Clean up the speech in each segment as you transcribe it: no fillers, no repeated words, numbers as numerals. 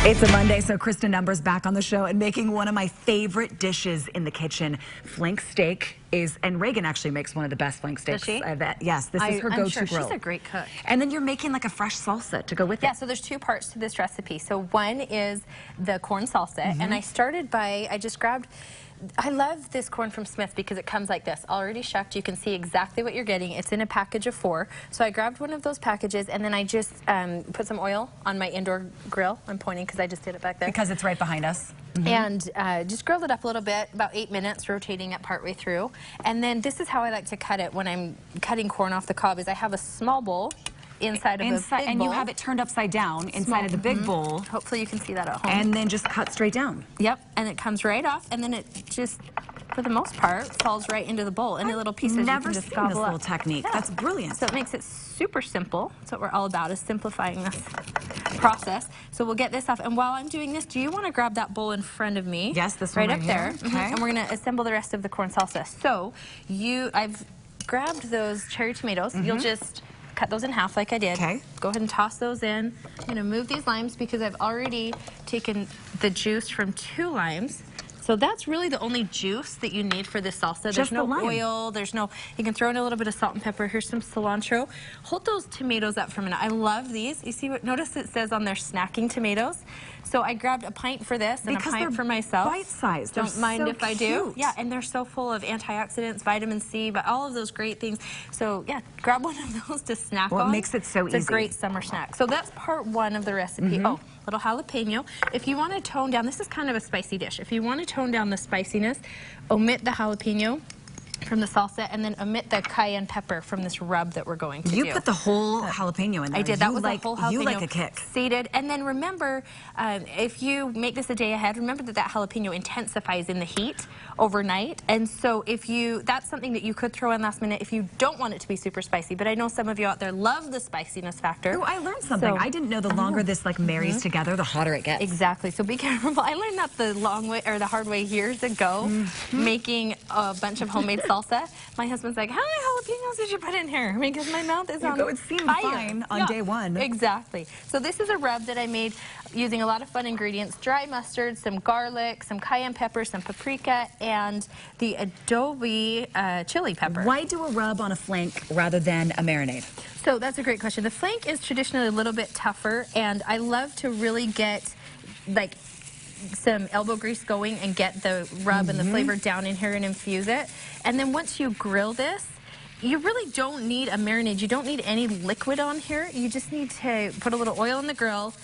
It's a Monday, so Kristen Number's back on the show and making one of my favorite dishes in the kitchen. Flank steak is, and Reagan actually makes one of the best flank steaks. Does she? Yes, this is her go-to grill. She's a great cook. And then you're making like a fresh salsa to go with it. Yeah, so there's two parts to this recipe. So one is the corn salsa, and I started by, I just grabbed, I love this corn from Smith because it comes like this, already shucked. You can see exactly what you're getting. It's in a package of 4. So I grabbed one of those packages, and then I just put some oil on my indoor grill. I'm pointing because I just did it back there. Because it's right behind us. And just grilled it up a little bit, about 8 minutes, rotating it partway through. And then this is how I like to cut it when I'm cutting corn off the cob, is I have a small bowl inside of a big bowl. And you have it turned upside down inside of the big bowl. Hopefully you can see that at home. And then just cut straight down. Yep, and it comes right off, and then it just, for the most part, falls right into the bowl. And the little pieces you can just gobble up. Never seen this little technique. Yeah. That's brilliant. So it makes it super simple. That's what we're all about, is simplifying this process. So we'll get this off. And while I'm doing this, do you want to grab that bowl in front of me? Yes, this one right up there. Okay. And we're going to assemble the rest of the corn salsa. So I've grabbed those cherry tomatoes. You'll just cut those in half like I did. Okay. Go ahead and toss those in. I'm going to move these limes because I've already taken the juice from 2 limes. So that's really the only juice that you need for this salsa. There's no oil, there's no, you can throw in a little bit of salt and pepper. Here's some cilantro. Hold those tomatoes up for a minute. I love these. You see what, notice it says on there snacking tomatoes. So I grabbed a pint for this and a pint for myself. Bite-sized. Don't mind if I do. Yeah, and they're so full of antioxidants, vitamin C, but all of those great things. So yeah, grab one of those to snack on. What makes it so easy? It's a great summer snack. So that's part 1 of the recipe. Oh, little jalapeno. If you want to tone down, this is kind of a spicy dish. If you want to tone down the spiciness, omit the jalapeno from the salsa, and then omit the cayenne pepper from this rub that we're going to do. You put the whole jalapeno in there. I did. That was a whole jalapeno. You like a kick. Seeded. And then remember, if you make this a day ahead, remember that jalapeno intensifies in the heat overnight. And so that's something that you could throw in last minute if you don't want it to be super spicy. But I know some of you out there love the spiciness factor. Oh, I learned something. I didn't know the longer this marries together, the hotter it gets. Exactly. So be careful. I learned that the long way, or the hard way, years ago, making a bunch of homemade salsa. My husband's like, how many jalapenos did you put in here? Because my mouth is on fire. It seemed fine on day 1. Exactly. So this is a rub that I made using a lot of fun ingredients: dry mustard, some garlic, some cayenne pepper, some paprika, and the adobe chili pepper. Why do a rub on a flank rather than a marinade? So that's a great question. The flank is traditionally a little bit tougher, and I love to really get like some elbow grease going and get the rub and the flavor down in here and infuse it. And then once you grill this, you really don't need a marinade. You don't need any liquid on here. You just need to put a little oil in the grill,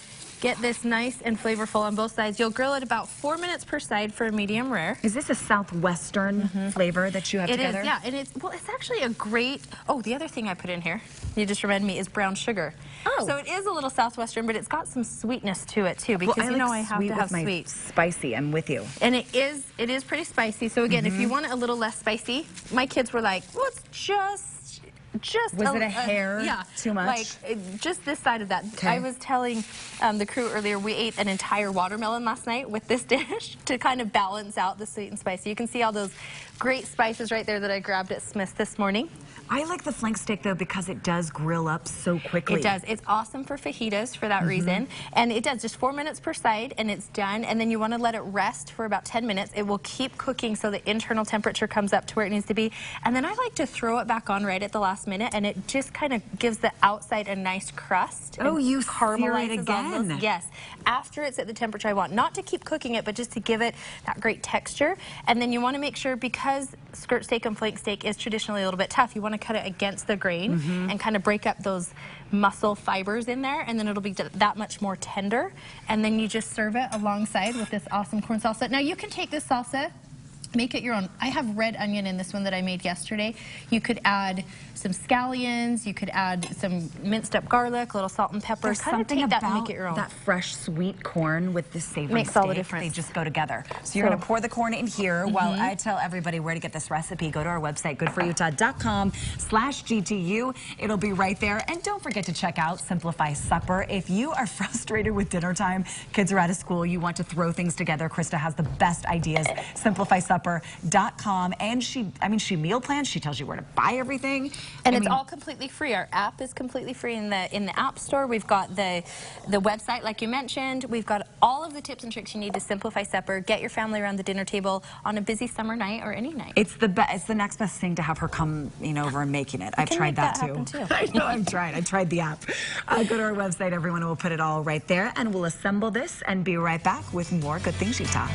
get this nice and flavorful on both sides. You'll grill it about 4 minutes per side for a medium rare. Is this a southwestern flavor that you have together? It is, yeah. And it's actually a great, the other thing I put in here, you just reminded me, is brown sugar. Oh. So it is a little southwestern, but it's got some sweetness to it too, because you know I have to have sweet. Spicy, I'm with you. And it is pretty spicy. So again, if you want it a little less spicy, my kids were like, well, it's just was it a hair too much? Like just this side of that. Okay. I was telling the crew earlier, we ate an entire watermelon last night with this dish to kind of balance out the sweet and spicy. You can see all those great spices right there that I grabbed at Smith's this morning. I like the flank steak though because it does grill up so quickly. It does. It's awesome for fajitas for that reason. And it does just 4 minutes per side and it's done. And then you want to let it rest for about 10 minutes. It will keep cooking so the internal temperature comes up to where it needs to be. And then I like to throw it back on right at the last minute, and it just kind of gives the outside a nice crust. Oh, you sear it again. Yes. After it's at the temperature I want. Not to keep cooking it, but just to give it that great texture. And then you want to make sure, because skirt steak and flank steak is traditionally a little bit tough, you want to cut it against the grain and kind of break up those muscle fibers in there, and then it'll be that much more tender. And then you just serve it alongside with this awesome corn salsa. Now you can take this salsa, make it your own. I have red onion in this one that I made yesterday. You could add some scallions, you could add some minced up garlic, a little salt and pepper. There's kind of take that and make it your own. That fresh sweet corn with the savory makes steak, all the difference. they just go together. So you're going to pour the corn in here while I tell everybody where to get this recipe. Go to our website, goodforutah.com/GTU. It'll be right there. And don't forget to check out Simplify Supper. If you are frustrated with dinner time, kids are out of school, you want to throw things together, Krista has the best ideas. Simplify Supper simplysupper.com. And she meal plans. She tells you where to buy everything. And it's all completely free. Our app is completely free in the App Store. We've got the website, like you mentioned. We've got all of the tips and tricks you need to simplify supper, get your family around the dinner table on a busy summer night or any night. It's the next best thing to have her come over and making it. I've tried that too. I know, I've tried the app. Go to our website, everyone. We'll put it all right there, and we'll assemble this and be right back with more Good Things Utah.